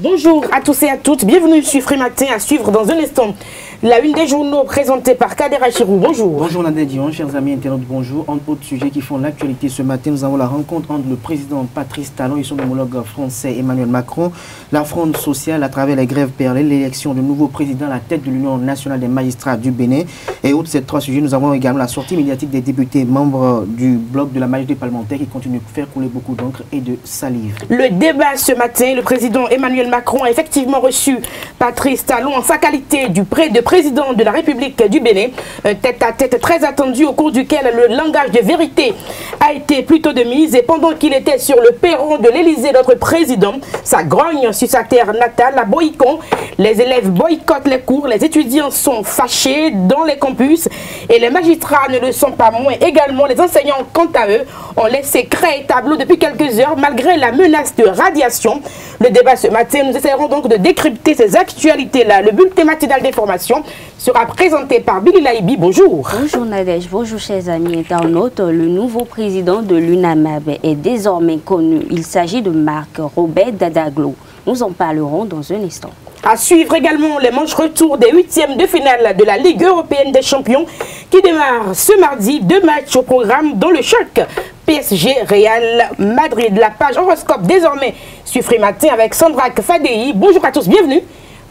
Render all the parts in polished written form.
Bonjour à tous et à toutes, bienvenue sur Free Matin, à suivre dans un instant la une des journaux présentée par Kader Achirou. Bonjour. Bonjour Nadège Dion, chers amis internautes, bonjour. En autres sujets qui font l'actualité ce matin, nous avons la rencontre entre le président Patrice Talon et son homologue français Emmanuel Macron. La fronde sociale à travers les grèves perlées, l'élection de nouveau président à la tête de l'Union nationale des magistrats du Bénin. Et outre ces trois sujets, nous avons également la sortie médiatique des députés membres du bloc de la majorité parlementaire qui continue de faire couler beaucoup d'encre et de salive. Le débat ce matin, le président Emmanuel Macron a effectivement reçu Patrice Talon en sa qualité de président de la République du Bénin, tête-à-tête très attendu au cours duquel le langage de vérité a été plutôt de mise. Et pendant qu'il était sur le perron de l'Élysée, notre président, ça grogne sur sa terre natale, à Boïcon. Les élèves boycottent les cours, les étudiants sont fâchés dans les campus et les magistrats ne le sont pas moins. Également, les enseignants, quant à eux, ont laissé craie et tableau depuis quelques heures malgré la menace de radiation. Le débat ce matin, nous essaierons donc de décrypter ces actualités-là. Le bulletin matinal d'information sera présenté par Billy Laibi. Bonjour. Bonjour Nadège, bonjour chers amis internautes. Le nouveau président de l'UNAMAB est désormais connu. Il s'agit de Marc Robert Dadaglo. Nous en parlerons dans un instant. À suivre également les manches retour des huitièmes de finale de la Ligue européenne des champions qui démarre ce mardi. 2 matchs au programme dans le choc PSG Real Madrid. La page horoscope désormais sur Free Matin avec Sandra Fadei. Bonjour à tous, bienvenue.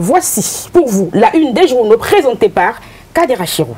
Voici pour vous la une des journaux présentée par Kader Achirou.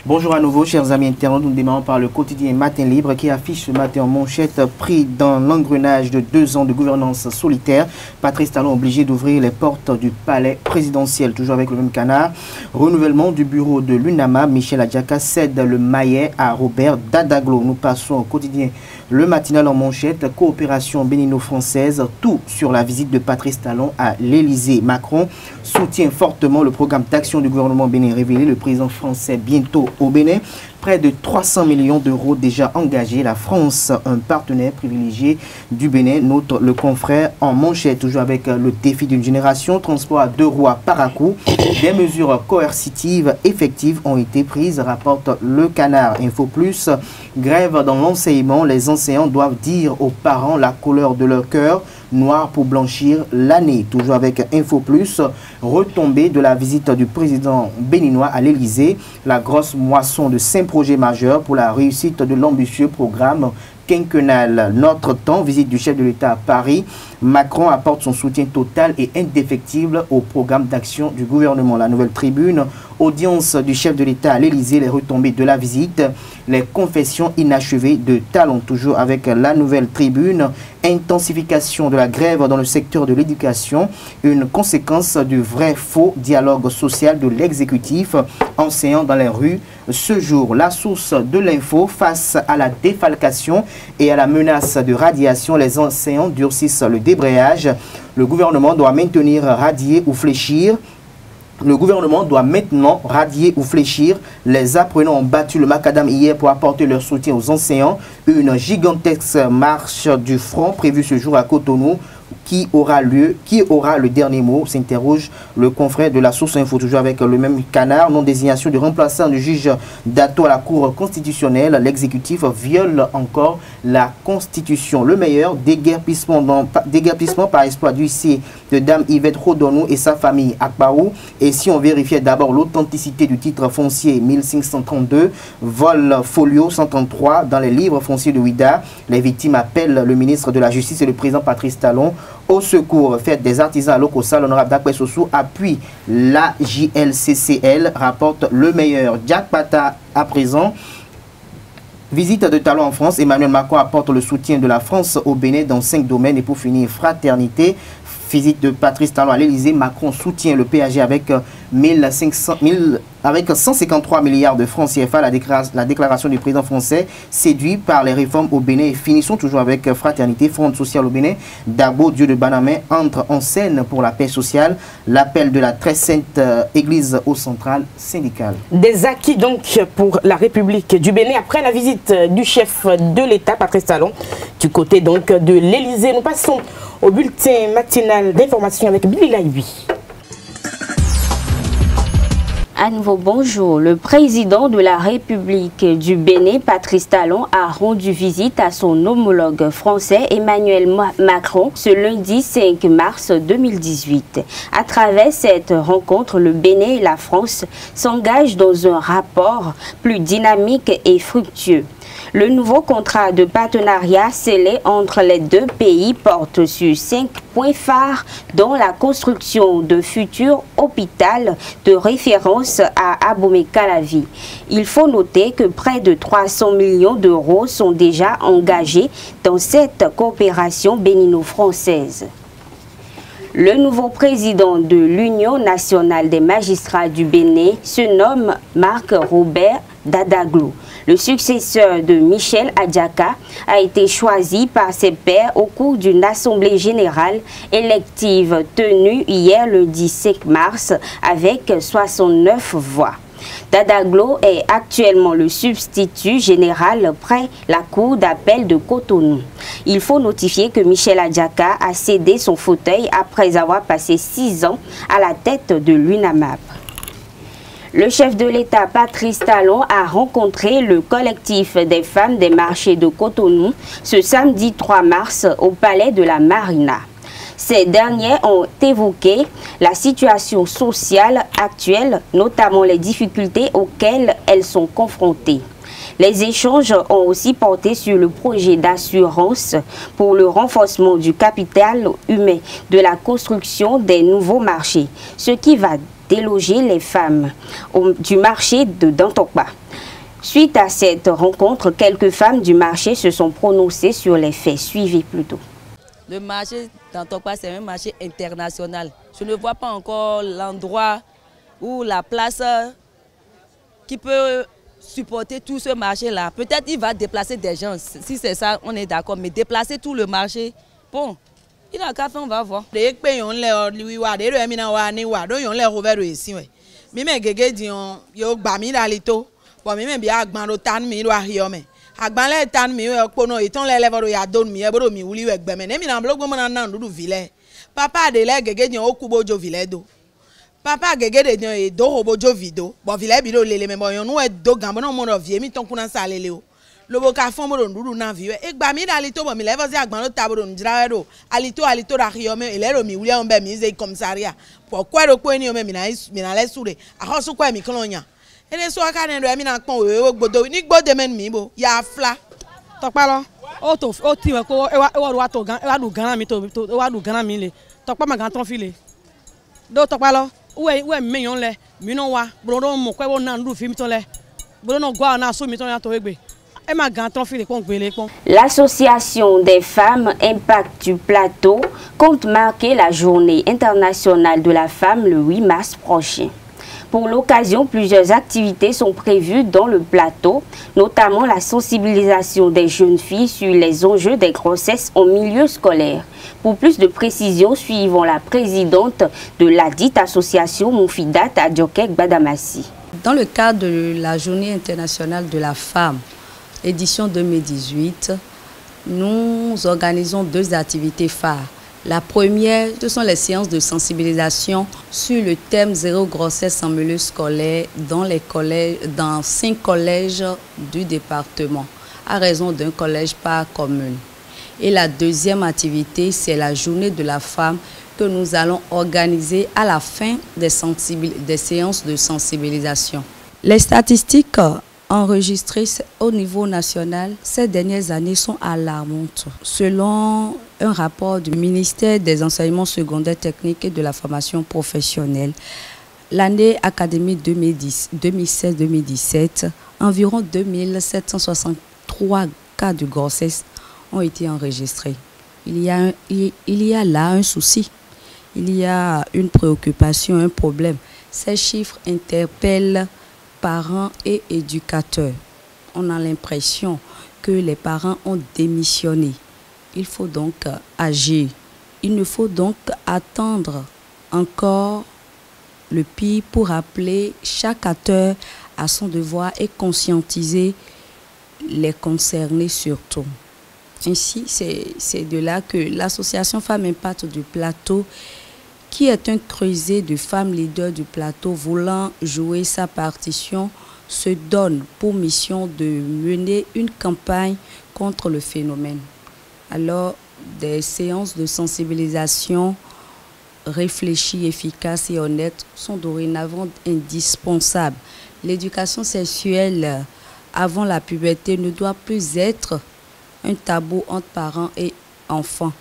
Bonjour à nouveau, chers amis internautes. Nous démarrons par le quotidien Matin Libre qui affiche ce matin en manchette pris dans l'engrenage de 2 ans de gouvernance solitaire. Patrice Talon obligé d'ouvrir les portes du palais présidentiel, toujours avec le même canard. Renouvellement du bureau de l'UNAMAB, Michel Adjaka cède le maillet à Robert Dadaglo. Nous passons au quotidien Le Matinal en manchette, coopération bénino-française, tout sur la visite de Patrice Talon à l'Élysée. Macron soutient fortement le programme d'action du gouvernement bénin révélé. Le président français bientôt au Bénin. Près de 300 millions d'euros déjà engagés. La France, un partenaire privilégié du Bénin. Note le confrère en manchette, toujours avec le défi d'une génération. Transport à 2 roues à Paracou. Des mesures coercitives effectives ont été prises, rapporte le Canard. Info Plus, grève dans l'enseignement. Les enseignants doivent dire aux parents la couleur de leur cœur. Noir pour blanchir l'année. Toujours avec Info Plus, retombée de la visite du président béninois à l'Élysée. La grosse moisson de 5 projets majeurs pour la réussite de l'ambitieux programme quinquennal. Notre temps, visite du chef de l'État à Paris. Macron apporte son soutien total et indéfectible au programme d'action du gouvernement. La Nouvelle Tribune, audience du chef de l'État à l'Élysée, les retombées de la visite, les confessions inachevées de Talon. Toujours avec la Nouvelle Tribune, intensification de la grève dans le secteur de l'éducation, une conséquence du vrai faux dialogue social de l'exécutif, enseignant dans les rues ce jour. La source de l'info, face à la défalcation et à la menace de radiation, les enseignants durcissent le débrayage. Le gouvernement doit maintenir, radier ou fléchir. Le gouvernement doit maintenant radier ou fléchir. Les apprenants ont battu le macadam hier pour apporter leur soutien aux enseignants. Une gigantesque marche du front prévue ce jour à Cotonou. Qui aura le dernier mot, s'interroge le confrère de la source info, toujours avec le même canard. Non-désignation du remplaçant du juge Dato à la Cour constitutionnelle. L'exécutif viole encore la Constitution. Le meilleur déguerpissement par espoir du lycée de Dame Yvette Rodonou et sa famille Akbarou. Et si on vérifiait d'abord l'authenticité du titre foncier 1532, vol folio 133 dans les livres fonciers de Ouida, les victimes appellent le ministre de la Justice et le président Patrice Talon au secours. Fête des artisans à Lokossa, l'honorable Dakwe Sossou appuie la JLCCL, rapporte le meilleur. Jack Pata à présent. Visite de Talon en France, Emmanuel Macron apporte le soutien de la France au Bénin dans 5 domaines. Et pour finir, fraternité. Visite de Patrice Talon à l'Élysée, Macron soutient le PAG avec 153 milliards de francs CFA. La déclaration du président français séduit par les réformes au Bénin. Et finissons toujours avec fraternité, fronde sociale au Bénin. Dabo, Dieu de Banamé, entre en scène pour la paix sociale. L'appel de la très sainte église au central syndical. Des acquis donc pour la République du Bénin après la visite du chef de l'État, Patrice Talon, du côté donc de l'Élysée. Nous passons au bulletin matinal d'information avec Billy Laibi. À nouveau, bonjour. Le président de la République du Bénin, Patrice Talon, a rendu visite à son homologue français Emmanuel Macron ce lundi 5 mars 2018. À travers cette rencontre, le Bénin et la France s'engagent dans un rapport plus dynamique et fructueux. Le nouveau contrat de partenariat scellé entre les deux pays porte sur 5 points phares, dont la construction de futurs hôpitaux de référence à Abomey-Calavi. Il faut noter que près de 300 millions d'euros sont déjà engagés dans cette coopération bénino-française. Le nouveau président de l'Union nationale des magistrats du Bénin se nomme Marc Robert Dadaglo. Le successeur de Michel Adjaka a été choisi par ses pairs au cours d'une assemblée générale élective tenue hier le 17 mars avec 69 voix. Dadaglo est actuellement le substitut général près la cour d'appel de Cotonou. Il faut notifier que Michel Adjaka a cédé son fauteuil après avoir passé 6 ans à la tête de l'UNAMAB. Le chef de l'État, Patrice Talon, a rencontré le collectif des femmes des marchés de Cotonou ce samedi 3 mars au palais de la Marina. Ces derniers ont évoqué la situation sociale actuelle, notamment les difficultés auxquelles elles sont confrontées. Les échanges ont aussi porté sur le projet d'assurance pour le renforcement du capital humain de la construction des nouveaux marchés, ce qui va déloger les femmes du marché de Dantokba. Suite à cette rencontre, quelques femmes du marché se sont prononcées sur les faits. Suivez plutôt. Le marché d'Antokba, c'est un marché international. Je ne vois pas encore l'endroit ou la place qui peut supporter tout ce marché-là. Peut-être il va déplacer des gens. Si c'est ça, on est d'accord. Mais déplacer tout le marché, bon, il a qu'à faire, on va voir. Agbanle tan mi we okpono iton lele voro ya don mi eboro mi wuli we gbeme ne mi na blog mo na ndu vile papa de le gege ni okubojo vile do papa gege de ni do obojo vido bo vile bi do lele me bo yon we do gambo no mo ro vie mi ton kuna sa lele o lobo ka fon mo ndu na viwe e gba mi na lito bo mi le vo si agbanlo taboro njira do alito ra hiyo me ele ro mi wuli on be mi ze commissariat pourquoi ro po eni o me mi na le sure a ho su kwa mi klonya. Ele so aka ne do emi na pon we gbodo ni gbode men mi bo ya fla Tokpa lo o ti we ko e wa to gan e wa du gan mi to e wa du gan mi le Tokpa ma gan tron file do Tokpa lo we mi yon le mi no wa bro mo ko wo na ndu fi mi to le bro no gwa na so mi to ya to egbe e ma gan tron file pon gbele pon. L'association des femmes Impact du Plateau compte marquer la journée internationale de la femme le 8 mars prochain. Pour l'occasion, plusieurs activités sont prévues dans le plateau, notamment la sensibilisation des jeunes filles sur les enjeux des grossesses en milieu scolaire. Pour plus de précisions, suivons la présidente de la dite association Moufidat Adjokek Badamassi. Dans le cadre de la Journée internationale de la femme, édition 2018, nous organisons 2 activités phares. La première, ce sont les séances de sensibilisation sur le thème zéro grossesse en milieu scolaire dans 5 collèges du département, à raison d'un collège par commune. Et la deuxième activité, c'est la journée de la femme que nous allons organiser à la fin des séances de sensibilisation. Les statistiques enregistrées au niveau national ces dernières années sont alarmantes. Selon un rapport du ministère des enseignements secondaires techniques et de la formation professionnelle, l'année académique 2016-2017, environ 2763 cas de grossesse ont été enregistrés. Il y a là un souci, il y a une préoccupation, un problème. Ces chiffres interpellent parents et éducateurs. On a l'impression que les parents ont démissionné. Il faut donc agir. Il ne faut donc attendre encore le pire pour appeler chaque acteur à son devoir et conscientiser les concernés surtout. Ainsi, c'est de là que l'association Femmes Impact du Plateau qui est un creuset de femmes leaders du plateau voulant jouer sa partition, se donne pour mission de mener une campagne contre le phénomène. Alors, des séances de sensibilisation réfléchies, efficaces et honnêtes sont dorénavant indispensables. L'éducation sexuelle avant la puberté ne doit plus être un tabou entre parents et enfants.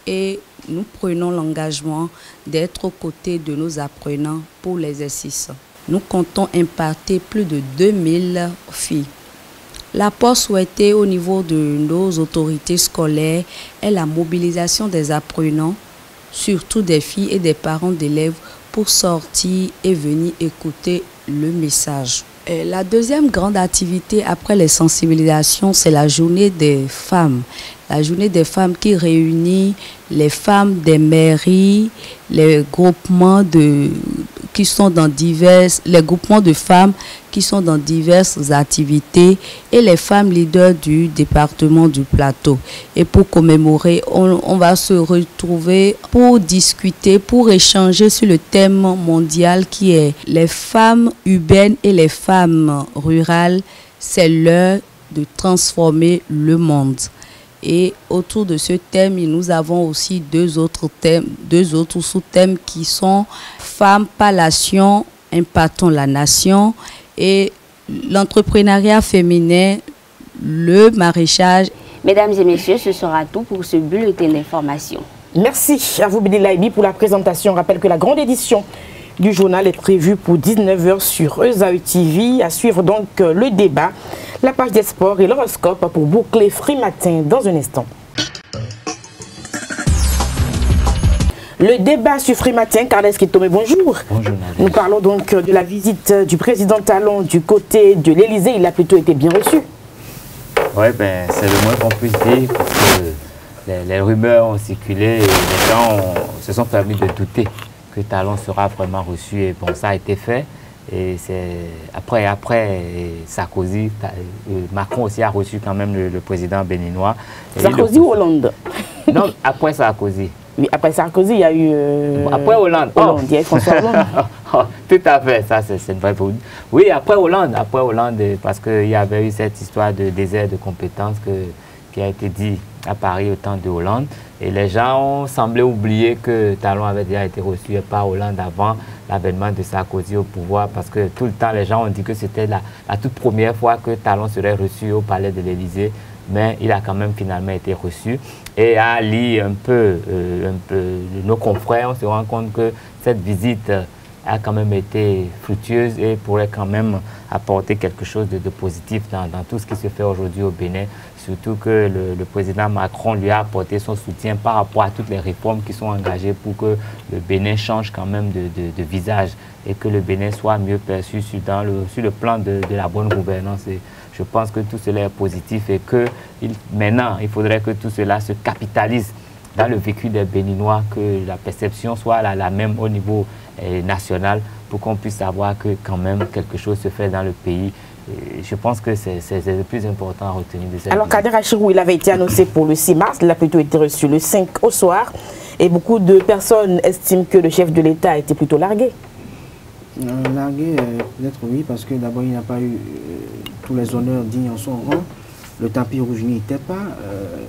Et nous prenons l'engagement d'être aux côtés de nos apprenants pour l'exercice. Nous comptons imparter plus de 2000 filles. L'apport souhaité au niveau de nos autorités scolaires est la mobilisation des apprenants, surtout des filles et des parents d'élèves, pour sortir et venir écouter le message. La deuxième grande activité après les sensibilisations, c'est la journée des femmes. La journée des femmes qui réunit les femmes des mairies, les groupements de femmes qui sont dans diverses activités et les femmes leaders du département du Plateau. Et pour commémorer, on va se retrouver pour discuter, pour échanger sur le thème mondial qui est les femmes urbaines et les femmes rurales. C'est l'heure de transformer le monde. Et autour de ce thème, nous avons aussi deux autres sous-thèmes qui sont Femmes, Palation, impactons la nation et l'entrepreneuriat féminin, le maraîchage. Mesdames et messieurs, ce sera tout pour ce bulletin d'information. Merci à vous, Béni Laïbi, pour la présentation. Je rappelle que la grande édition du journal est prévue pour 19 h sur Esaü TV. À suivre donc le débat, la page des sports et l'horoscope pour boucler Free Matin dans un instant. Le débat sur Free Matin, Carles Kitome, bonjour. Bonjour. Nous parlons donc de la visite du président Talon du côté de l'Élysée. Il a plutôt été bien reçu. Oui, ben, c'est le moins qu'on puisse dire parce que les rumeurs ont circulé et les gens se sont permis de douter que Talon sera vraiment reçu. Et bon, ça a été fait. Et c'est après Sarkozy, Macron aussi a reçu quand même le président béninois. Sarkozy ou Hollande? Non, après Sarkozy. Oui, après Sarkozy, il y a eu... après Hollande. Il y a eu François Hollande. Tout à fait, ça c'est une vraie... Oui, après Hollande, parce qu'il y avait eu cette histoire de désert de compétences qui a été dit à Paris au temps de Hollande. Et les gens ont semblé oublier que Talon avait déjà été reçu par Hollande avant l'avènement de Sarkozy au pouvoir, parce que tout le temps, les gens ont dit que c'était la toute première fois que Talon serait reçu au palais de l'Élysée, mais il a quand même finalement été reçu. Et à lire un peu nos confrères, on se rend compte que cette visite a quand même été fructueuse et pourrait quand même apporter quelque chose de positif dans tout ce qui se fait aujourd'hui au Bénin. Surtout que le président Macron lui a apporté son soutien par rapport à toutes les réformes qui sont engagées pour que le Bénin change quand même de visage et que le Bénin soit mieux perçu sur le plan de la bonne gouvernance. Et je pense que tout cela est positif et que maintenant, il faudrait que tout cela se capitalise dans le vécu des Béninois, que la perception soit la même au niveau national pour qu'on puisse savoir que quand même quelque chose se fait dans le pays. Et je pense que c'est le plus important à retenir de cette Alors, Kader Achirou, il avait été annoncé pour le 6 mars, il a plutôt été reçu le 5 au soir. Et beaucoup de personnes estiment que le chef de l'État a été plutôt largué. Largué, peut-être oui, parce que d'abord, il n'a pas eu tous les honneurs dignes en son rang. Le tapis rouge n'y était pas.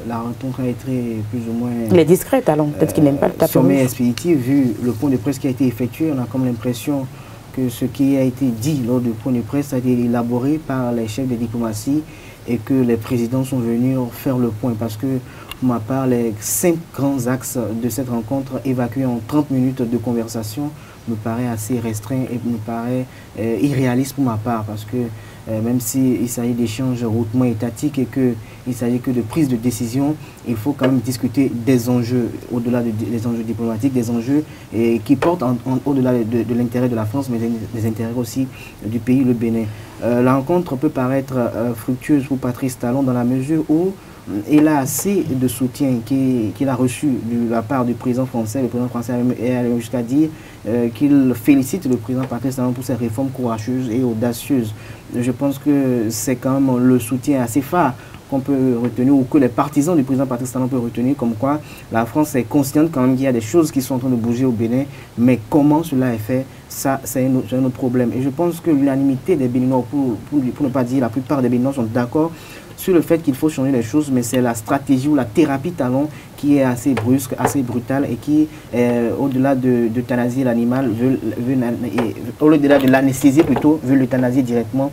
La rencontre a été plus ou moins... Il est discret, Talon. Peut-être qu'il n'aime pas le tapis rouge. Sommet expéditif, vu le point de presse qui a été effectué, on a comme l'impression que ce qui a été dit lors du point de presse a été élaboré par les chefs de diplomatie et que les présidents sont venus faire le point. Parce que, pour ma part, les 5 grands axes de cette rencontre évacués en 30 minutes de conversation me paraît assez restreint et me paraît irréaliste pour ma part. Parce que même s'il s'agit d'échanges hautement étatiques et qu'il ne s'agit que de prise de décision, il faut quand même discuter des enjeux, au-delà des enjeux diplomatiques, des enjeux qui portent au-delà de l'intérêt de la France, mais des intérêts aussi du pays, le Bénin. La rencontre peut paraître fructueuse pour Patrice Talon dans la mesure où il a assez de soutien qu'il a reçu de la part du président français. Le président français est allé jusqu'à dire qu'il félicite le président Patrice Talon pour ses réformes courageuses et audacieuses. Je pense que c'est quand même le soutien assez phare qu'on peut retenir, ou que les partisans du président Patrice Talon peuvent retenir, comme quoi la France est consciente quand même qu'il y a des choses qui sont en train de bouger au Bénin, mais comment cela est fait, ça c'est un autre problème. Et je pense que l'unanimité des Béninois, pour ne pas dire la plupart des Béninois, sont d'accord sur le fait qu'il faut changer les choses, mais c'est la stratégie ou la thérapie Talon qui est assez brusque, assez brutale et qui, au-delà d'euthanasier l'animal, au-delà de l'anesthésier plutôt, veut l'euthanasier directement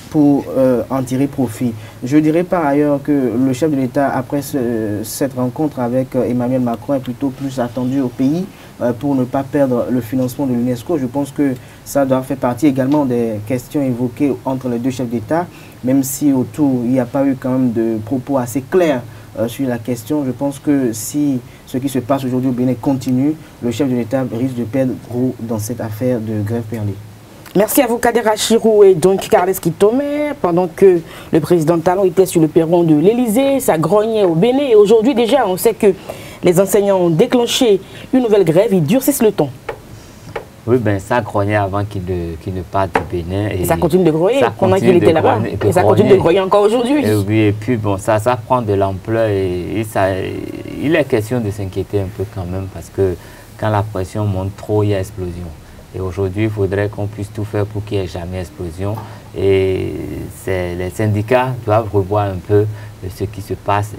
pour en tirer profit. Je dirais par ailleurs que le chef de l'État, après cette rencontre avec Emmanuel Macron, est plutôt plus attendu au pays pour ne pas perdre le financement de l'UNESCO. Je pense que ça doit faire partie également des questions évoquées entre les deux chefs d'État, même si autour il n'y a pas eu quand même de propos assez clairs sur la question. Je pense que si ce qui se passe aujourd'hui au Bénin continue, le chef de l'État risque de perdre gros dans cette affaire de grève perlée. Merci à vous, Kader Achirou et donc Carles Kitomé. Pendant que le président Talon était sur le perron de l'Élysée, ça grognait au Bénin. Et aujourd'hui, déjà, on sait que les enseignants ont déclenché une nouvelle grève. Ils durcissent le ton. Oui, ben ça grognait avant qu'il ne parte du Bénin. Et ça continue de grogner pendant qu'il était là-bas. Et ça continue de grogner encore aujourd'hui. Oui, et puis bon, ça prend de l'ampleur et il est question de s'inquiéter un peu quand même parce que quand la pression monte trop, il y a explosion. Et aujourd'hui, il faudrait qu'on puisse tout faire pour qu'il n'y ait jamais explosion. Et les syndicats doivent revoir un peu ce qui se passe.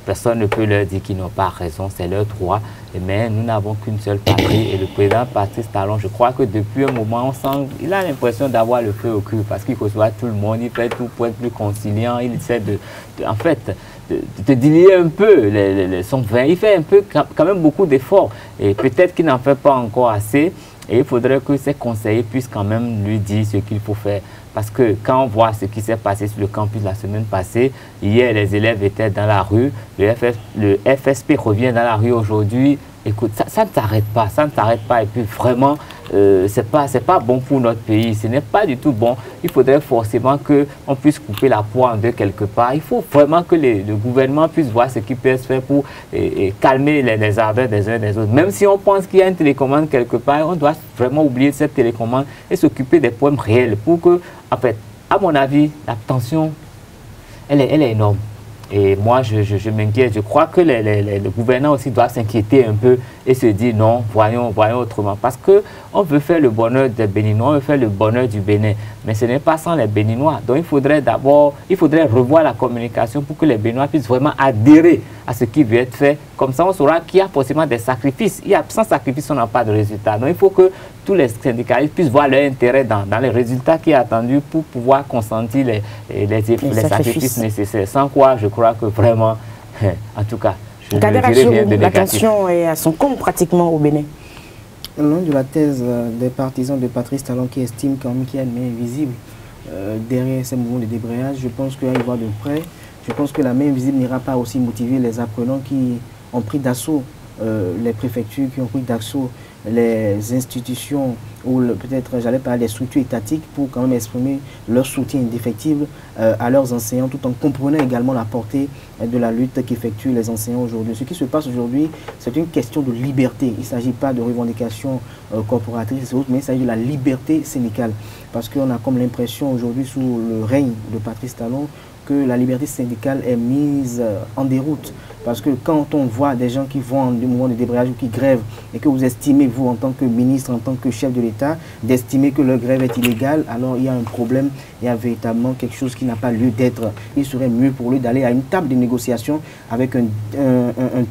Personne ne peut leur dire qu'ils n'ont pas raison, c'est leur droit. Mais nous n'avons qu'une seule patrie. Et le président Patrice Talon, je crois que depuis un moment, il a l'impression d'avoir le feu au cul parce qu'il reçoit tout le monde, il fait tout pour être plus conciliant. Il essaie de diluer un peu son vin. Il fait un peu, quand même beaucoup d'efforts. Et peut-être qu'il n'en fait pas encore assez. Et il faudrait que ses conseillers puissent quand même lui dire ce qu'il faut faire. Parce que quand on voit ce qui s'est passé sur le campus la semaine passée, hier les élèves étaient dans la rue, le FSP revient dans la rue aujourd'hui. Écoute, ça ne s'arrête pas, ça ne s'arrête pas. Et puis vraiment, c'est pas bon pour notre pays, ce n'est pas du tout bon. Il faudrait forcément qu'on puisse couper la poire en deux quelque part. Il faut vraiment que le gouvernement puisse voir ce qu'il peut se faire pour calmer les ardeurs des uns des autres. Même si on pense qu'il y a une télécommande quelque part, on doit vraiment oublier cette télécommande et s'occuper des problèmes réels pour que, en fait, à mon avis, la tension, elle est énorme. Et moi, je m'inquiète. Je crois que le gouvernants aussi doivent s'inquiéter un peu et se dire non, voyons autrement. Parce qu'on veut faire le bonheur des Béninois, on veut faire le bonheur du Bénin. Mais ce n'est pas sans les Béninois. Donc il faudrait revoir la communication pour que les Béninois puissent vraiment adhérer à ce qui veut être fait. Comme ça, on saura qu'il y a forcément des sacrifices. Sans sacrifice, on n'a pas de résultat. Donc il faut que tous les syndicalistes puissent voir leur intérêt dans les résultats qui est attendu pour pouvoir consentir les sacrifices nécessaires. Sans quoi, je crois que vraiment, en tout cas, je ne dirais rien de négatif. La tension est à son compte pratiquement au Bénin. Loin de la thèse des partisans de Patrice Talon qui estiment quand même qu'il y a une main invisible derrière ces mouvements de débrayage, je pense qu'à y voir de près, je pense que la main invisible n'ira pas aussi motiver les apprenants qui ont pris d'assaut les préfectures, qui ont pris d'assaut les institutions ou peut-être, j'allais parler des structures étatiques pour quand même exprimer leur soutien indéfectible à leurs enseignants tout en comprenant également la portée de la lutte qu'effectuent les enseignants aujourd'hui. Ce qui se passe aujourd'hui, c'est une question de liberté. Il ne s'agit pas de revendications corporatrices et autres, mais il s'agit de la liberté syndicale. Parce qu'on a comme l'impression aujourd'hui sous le règne de Patrice Talon que la liberté syndicale est mise en déroute. Parce que quand on voit des gens qui vont en mouvement de débrayage ou qui grèvent et que vous estimez, vous, en tant que ministre, en tant que chef de l'État, d'estimer que leur grève est illégale, alors il y a un problème, il y a véritablement quelque chose qui n'a pas lieu d'être. Il serait mieux pour lui d'aller à une table de négociation avec un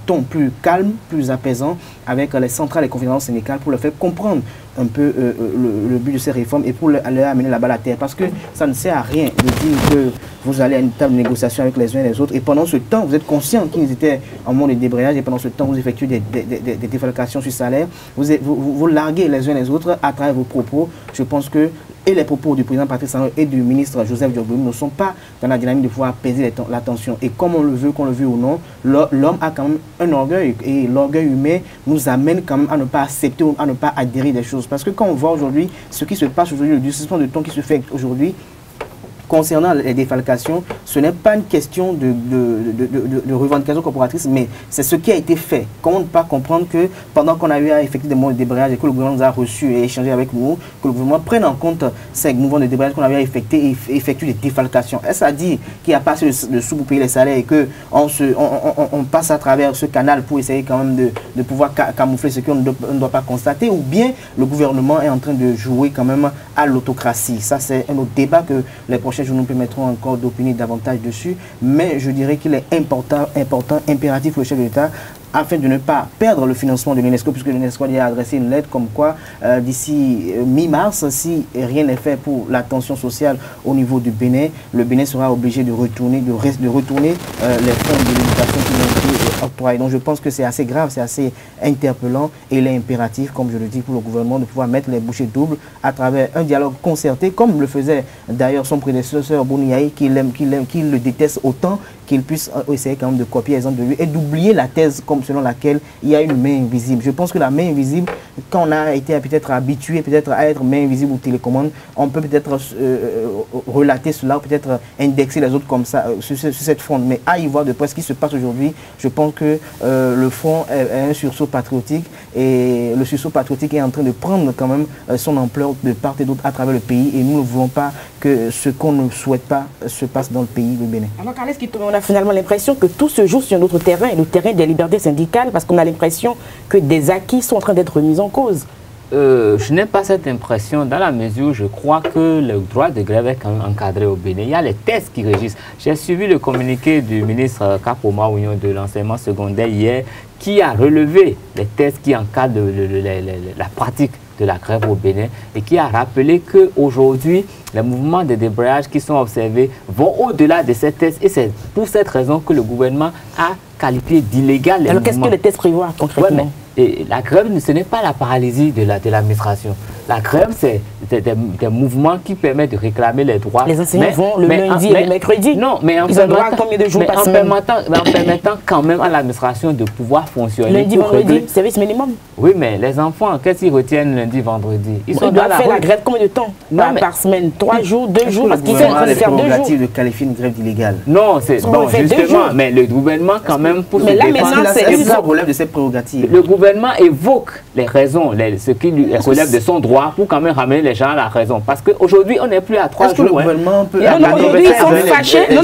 ton plus calme, plus apaisant, avec les centrales et conférences syndicales pour leur faire comprendre un peu le but de ces réformes et pour leur amener la balle à terre. Parce que ça ne sert à rien de dire que vous allez à une table de négociation avec les uns et les autres et pendant ce temps, vous êtes conscient qu'ils étaient en mode de débrayage et pendant ce temps, vous effectuez des défalcations sur salaire. Vous larguez les uns et les autres à travers vos propos. Je pense que et les propos du président Patrice Talon et du ministre Joseph Diogboum ne sont pas dans la dynamique de pouvoir apaiser la tension. Et comme on le veut, qu'on le veut ou non, l'homme a quand même un orgueil. Et l'orgueil humain nous amène quand même à ne pas accepter ou à ne pas adhérer des choses. Parce que quand on voit aujourd'hui ce qui se passe aujourd'hui, le durcissement de ton qui se fait aujourd'hui, concernant les défalcations, ce n'est pas une question de revendication corporatrice, mais c'est ce qui a été fait. Comment ne pas comprendre que pendant qu'on a eu à effectuer des mouvements de débrayage et que le gouvernement nous a reçus et échangé avec nous, que le gouvernement prenne en compte ces mouvements de débrayage qu'on avait à effectuer et effectue des défalcations. Est-ce à dire qu'il n'y a pas assez de sous pour payer les salaires et qu'on passe à travers ce canal pour essayer quand même de pouvoir camoufler ce qu'on ne doit pas constater, ou bien le gouvernement est en train de jouer quand même à l'autocratie? Ça, c'est un autre débat que les prochains jours nous permettront encore d'opiner davantage dessus, mais je dirais qu'il est important, impératif pour le chef de l'État, afin de ne pas perdre le financement de l'UNESCO, puisque l'UNESCO a adressé une lettre comme quoi d'ici mi-mars, si rien n'est fait pour la tension sociale au niveau du Bénin, le Bénin sera obligé de retourner les fonds de l'éducation qui ont été octroyés. Donc je pense que c'est assez grave, c'est assez interpellant et il est impératif, comme je le dis, pour le gouvernement de pouvoir mettre les bouchées doubles à travers un dialogue concerté, comme le faisait d'ailleurs son prédécesseur Boniaï, qui le déteste autant, qu'il puisse essayer quand même de copier l'exemple de lui et d'oublier la thèse comme selon laquelle il y a une main invisible. Je pense que la main invisible, quand on a été peut-être habitué à être main invisible ou télécommande, on peut peut-être relater cela, peut-être indexer les autres comme ça, sur cette fronde. Mais à y voir de près ce qui se passe aujourd'hui, je pense que le front est un sursaut patriotique et le sursaut patriotique est en train de prendre quand même son ampleur de part et d'autre à travers le pays et nous ne voulons pas que ce qu'on ne souhaite pas se passe dans le pays, le Bénin. Alors Carles, on a finalement l'impression que tout se joue sur notre terrain, le terrain des libertés syndicales, parce qu'on a l'impression que des acquis sont en train d'être mis en cause. Je n'ai pas cette impression dans la mesure où je crois que le droit de grève est quand même encadré au Bénin. Il y a les tests qui régissent. J'ai suivi le communiqué du ministre Kapoma Ouyon de l'enseignement secondaire hier qui a relevé les tests qui encadrent la pratique de la grève au Bénin et qui a rappelé qu'aujourd'hui, les mouvements de débrayage qui sont observés vont au-delà de ces tests et c'est pour cette raison que le gouvernement a qualifié d'illégal les mouvements. Alors qu'est-ce que les tests prévoient concrètement? Et la grève, ce n'est pas la paralysie de l'administration. La grève, c'est des mouvements qui permettent de réclamer les droits. Les enseignants vont le lundi et le mercredi. Non, mais en permettant quand même à l'administration de pouvoir fonctionner. Lundi, vendredi, service minimum. Oui, mais les enfants, qu'est-ce qu'ils retiennent lundi, vendredi? Ils doivent faire la grève combien de temps? Par semaine? 3 jours, 2 jours? Parce qu'ils ont les prérogatives de qualifier une grève illégale. Non, c'est bon, justement, mais le gouvernement quand même pour se défendre. Ça relève de ses prérogatives. Le gouvernement évoque les raisons, ce qui lui relève de son droit pour quand même ramener les gens à la raison. Parce qu'aujourd'hui, on n'est plus à 3 jours. Est-ce que le gouvernement peut... Aujourd'hui, ils sont fâchés. Non.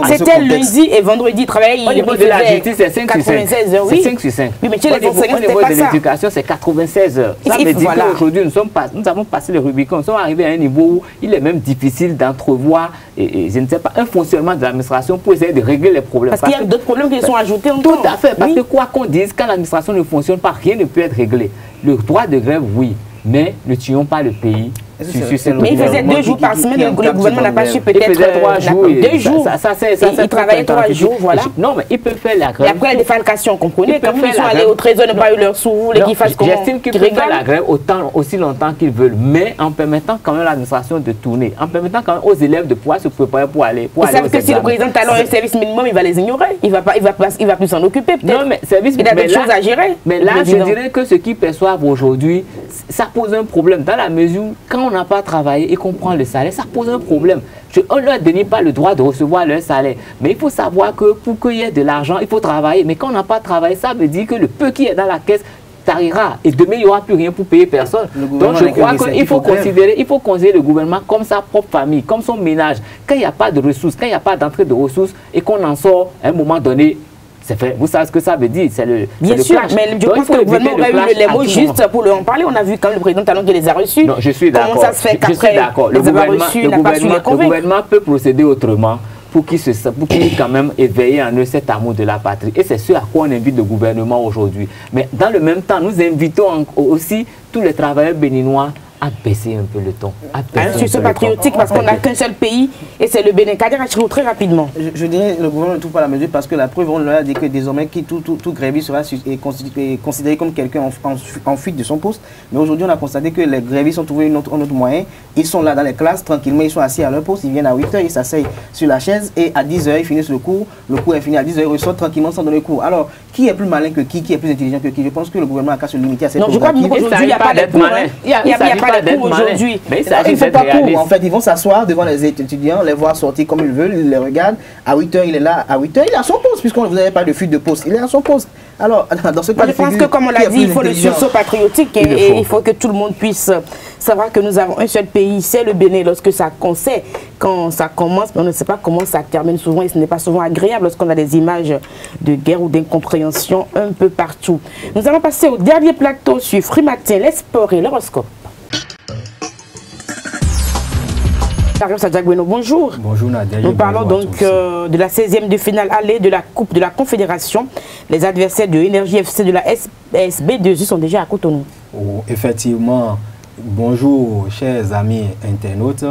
C'était lundi et vendredi. Ils travaillaient. Au niveau de la justice, c'est 5 sur 5. 96 heures, oui. C'est 5 sur 5. Oui, mais chez les enseignants, au niveau de l'éducation, c'est 96 heures. Ça veut dire qu'aujourd'hui, nous avons passé le Rubicon. Nous sommes arrivés à un niveau où il est même difficile d'entrevoir, je ne sais pas, un fonctionnement de l'administration pour essayer de régler les problèmes. Parce qu'il y a d'autres problèmes qui sont ajoutés encore. Tout à fait. Parce que quoi qu'on dise, quand l'administration ne fonctionne pas, rien ne peut être réglé. Le droit de grève, oui, mais ne tuons pas le pays. Mais il faisait 2 jours par semaine, le gouvernement n'a pas su peut-être... Il faisait 3 jours. 2 jours. Il travaillait 3 jours, voilà. Non, mais ils peuvent faire la grève. Et après la défalcation, comprenez, comme ils sont allés au trésor, n'ont pas eu leur sous, les qui fassent comment? J'estime qu'ils peuvent faire la grève aussi longtemps qu'ils veulent, mais en permettant quand même à l'administration de tourner, en permettant quand même aux élèves de pouvoir se préparer pour aller aux examens. Ils savent que si le président Talon a un service minimum, il va les ignorer. Il va plus s'en occuper peut-être. Non, mais service minimum. Il a d'autres choses à gérer. Mais là, je dirais que ce qu'ils perçoivent aujourd'hui, ça pose un problème dans la mesure où quand on n'a pas travaillé et qu'on prend le salaire, ça pose un problème. On ne leur donne pas le droit de recevoir leur salaire. Mais il faut savoir que pour qu'il y ait de l'argent, il faut travailler. Mais quand on n'a pas travaillé, ça veut dire que le peu qui est dans la caisse tarira. Et demain, il n'y aura plus rien pour payer personne. Donc je crois qu'il faut considérer le gouvernement comme sa propre famille, comme son ménage. Quand il n'y a pas de ressources, quand il n'y a pas d'entrée de ressources et qu'on en sort à un moment donné, c'est fait. Vous savez ce que ça veut dire? C'est le Bien sûr, mais je pense que le gouvernement aurait eu les mots justes pour en parler. On a vu quand le président Talon qui les a reçus. Non, je suis d'accord. Comment ça se fait qu'après le gouvernement peut procéder autrement pour qu'il quand même éveille en eux cet amour de la patrie. Et c'est ce à quoi on invite le gouvernement aujourd'hui. Mais dans le même temps, nous invitons aussi tous les travailleurs béninois à baisser un peu le ton. Un sursaut patriotique parce qu'on n'a qu'un seul pays et c'est le Bénin. Kader Achirou, très rapidement. Je dirais que le gouvernement ne trouve pas la mesure parce que la preuve, on leur a dit que désormais tout gréviste sera considéré comme quelqu'un en fuite de son poste. Mais aujourd'hui, on a constaté que les grévistes ont trouvé un autre moyen. Ils sont là dans les classes, tranquillement, ils sont assis à leur poste. Ils viennent à 8h, ils s'asseyent sur la chaise et à 10h, ils finissent le cours. Le cours est fini à 10h, ils ressortent tranquillement sans donner cours. Alors, qui est plus malin que qui est plus intelligent que qui? Je pense que le gouvernement a qu'à se limiter à cette Non, je crois qu'aujourd'hui, il n'y a pas de malin. Il n'y a pas pas les coups aujourd'hui. Mais ils ne font pas cours, en fait. Ils vont s'asseoir devant les étudiants, les voir sortir comme ils veulent, ils les regardent. À 8h, il est là. À 8h, il est à son poste, puisque vous n'avez pas de fuite de poste. Il est à son poste. Alors, dans ce cas, je pense que, comme on l'a dit, il faut le sursaut patriotique et il faut que tout le monde puisse savoir que nous avons un seul pays, c'est le Bénin. Lorsque ça concerne, quand ça commence, on ne sait pas comment ça termine souvent et ce n'est pas souvent agréable lorsqu'on a des images de guerre ou d'incompréhension un peu partout. Nous allons passer au dernier plateau sur Free Matin, les sports et l'horoscope. Bonjour. Bonjour Nadia. Nous parlons donc de la 16e de finale aller de la Coupe de la Confédération. Les adversaires de Énergie FC de la SB2U sont déjà à Cotonou. Oh, effectivement, bonjour chers amis internautes.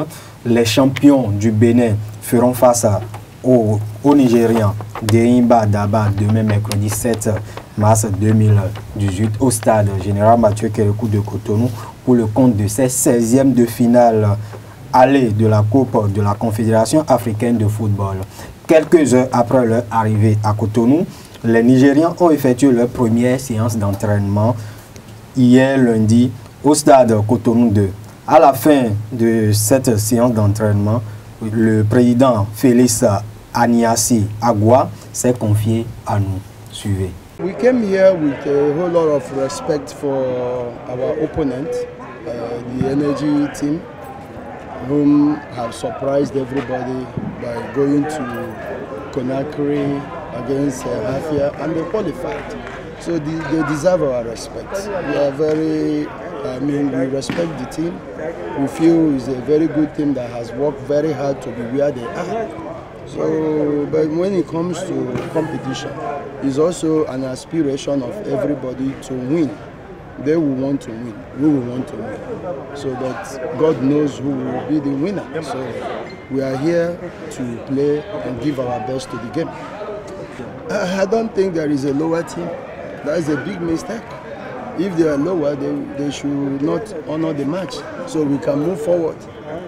Les champions du Bénin feront face aux Nigérians d'Eimba Daba demain mercredi 7 mars 2018 au stade Général Mathieu Kérékou de Cotonou pour le compte de ces 16e de finale aller de la Coupe de la Confédération africaine de football. Quelques heures après leur arrivée à Cotonou, les Nigérians ont effectué leur première séance d'entraînement hier lundi au stade Cotonou 2. À la fin de cette séance d'entraînement, le président Félix Aniassi Agua s'est confié à nous. Suivez. We came here with a whole lot of respect for our opponent, the Energy team, whom have surprised everybody by going to Conakry against Hafia, and they qualified. So they deserve our respect. We are very, we respect the team. We feel it's a very good team that has worked very hard to be where they are. So, but when it comes to competition, it's also an aspiration of everybody to win. They will want to win, we will want to win. So that God knows who will be the winner. So we are here to play and give our best to the game. I don't think there is a lower team. That is a big mistake. If they are lower, they should not honor the match so we can move forward.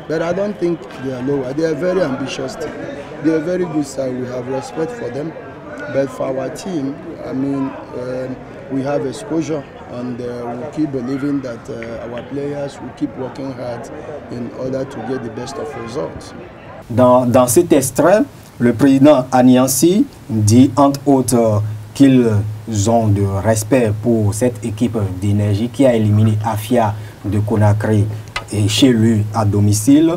But I don't think they are lower. They are very ambitious team. They are very good side. We have respect for them. But for our team, we have exposure. And we keep believing that our players will keep working hard in order to get the best of results. Dans cet extrait, le président Aniassi dit entre autres qu'ils ont de respect pour cette équipe d'énergie qui a éliminé Hafia de Conakry et chez lui à domicile.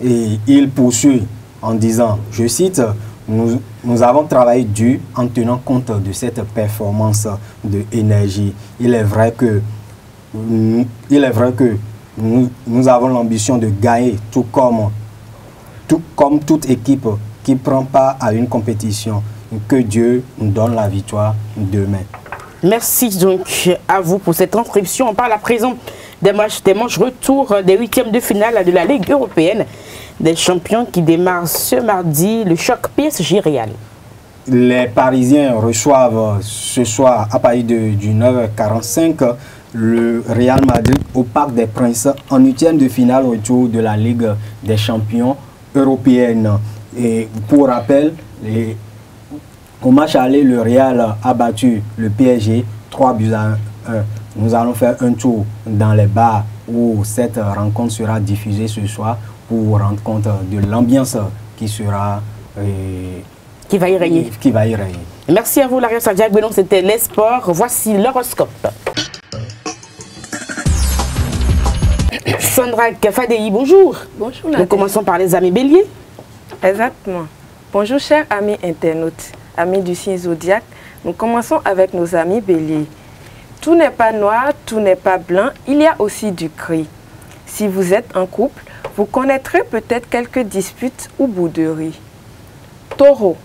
Et il poursuit en disant, je cite, nous avons travaillé dur en tenant compte de cette performance de énergie. Il est vrai que nous avons l'ambition de gagner, tout comme toute équipe qui prend part à une compétition. Que Dieu nous donne la victoire demain. Merci donc à vous pour cette inscription. On parle à présent des manches retour des 8e de finale de la Ligue européenne des champions qui démarre ce mardi, le choc PSG Real. Les Parisiens reçoivent ce soir à partir du 9h45 le Real Madrid au Parc des Princes en 8e de finale retour de la Ligue des champions européenne. Et pour rappel, au match aller, le Real a battu le PSG 3-1. Nous allons faire un tour dans les bars où cette rencontre sera diffusée ce soir pour rendre compte de l'ambiance qui sera qui va y régner. Merci à vous, Laria Sadiak. C'était les sports. Voici l'horoscope. Sandra Fadei, bonjour. Bonjour. Nous commençons par les amis béliers. Exactement. Bonjour, chers amis internautes, amis du signe zodiaque. Nous commençons avec nos amis béliers. Tout n'est pas noir, tout n'est pas blanc, il y a aussi du gris. Si vous êtes en couple, vous connaîtrez peut-être quelques disputes ou bouderies. Taureau,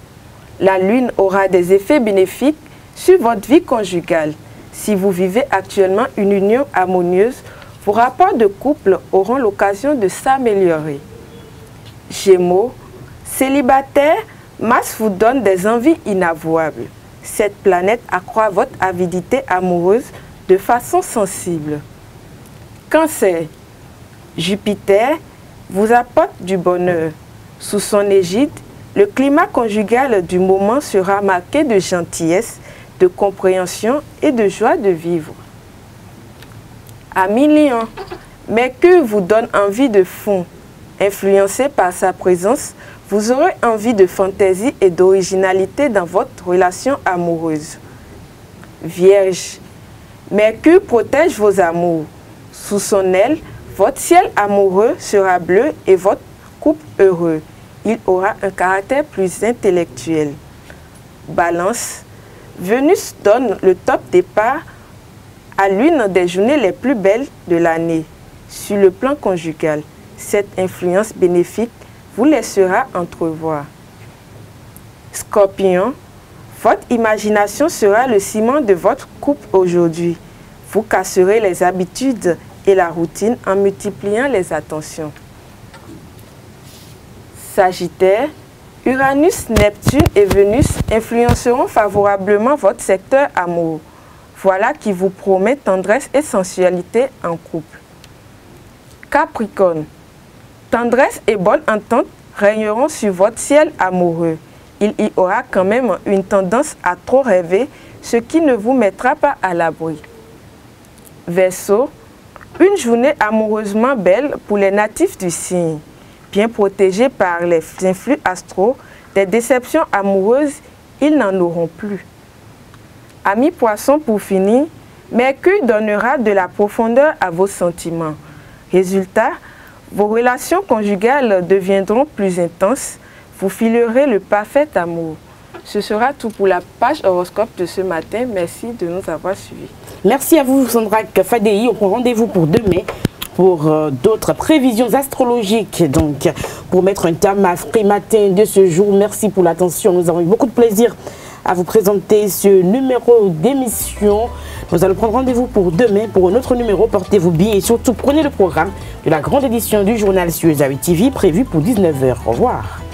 la lune aura des effets bénéfiques sur votre vie conjugale. Si vous vivez actuellement une union harmonieuse, vos rapports de couple auront l'occasion de s'améliorer. Gémeaux, célibataire, Mars vous donne des envies inavouables. Cette planète accroît votre avidité amoureuse de façon sensible. Cancer, Jupiter vous apporte du bonheur. Sous son égide, le climat conjugal du moment sera marqué de gentillesse, de compréhension et de joie de vivre. Amis Lion, Mercure vous donne envie de fond. Influencé par sa présence, vous aurez envie de fantaisie et d'originalité dans votre relation amoureuse. Vierge, Mercure protège vos amours. Sous son aile, votre ciel amoureux sera bleu et votre couple heureux. Il aura un caractère plus intellectuel. Balance, Vénus donne le top départ à l'une des journées les plus belles de l'année. Sur le plan conjugal, cette influence bénéfique vous laissera entrevoir. Scorpion, votre imagination sera le ciment de votre couple aujourd'hui. Vous casserez les habitudes et la routine en multipliant les attentions. Sagittaire, Uranus, Neptune et Vénus influenceront favorablement votre secteur amour. Voilà qui vous promet tendresse et sensualité en couple. Capricorne, tendresse et bonne entente régneront sur votre ciel amoureux. Il y aura quand même une tendance à trop rêver, ce qui ne vous mettra pas à l'abri. Verseau, une journée amoureusement belle pour les natifs du signe. Bien protégés par les influx astraux, des déceptions amoureuses, ils n'en auront plus. Amis poissons, pour finir, Mercure donnera de la profondeur à vos sentiments. Résultat, vos relations conjugales deviendront plus intenses. Vous filerez le parfait amour. Ce sera tout pour la page horoscope de ce matin. Merci de nous avoir suivis. Merci à vous, Sandra Fadei. On prend rendez-vous pour demain pour d'autres prévisions astrologiques. Donc, pour mettre un terme à ce matin de ce jour, merci pour l'attention. Nous avons eu beaucoup de plaisir à vous présenter ce numéro d'émission. Nous allons prendre rendez-vous pour demain pour un autre numéro. Portez-vous bien et surtout prenez le programme de la grande édition du journal sur Zawi TV prévu pour 19h. Au revoir.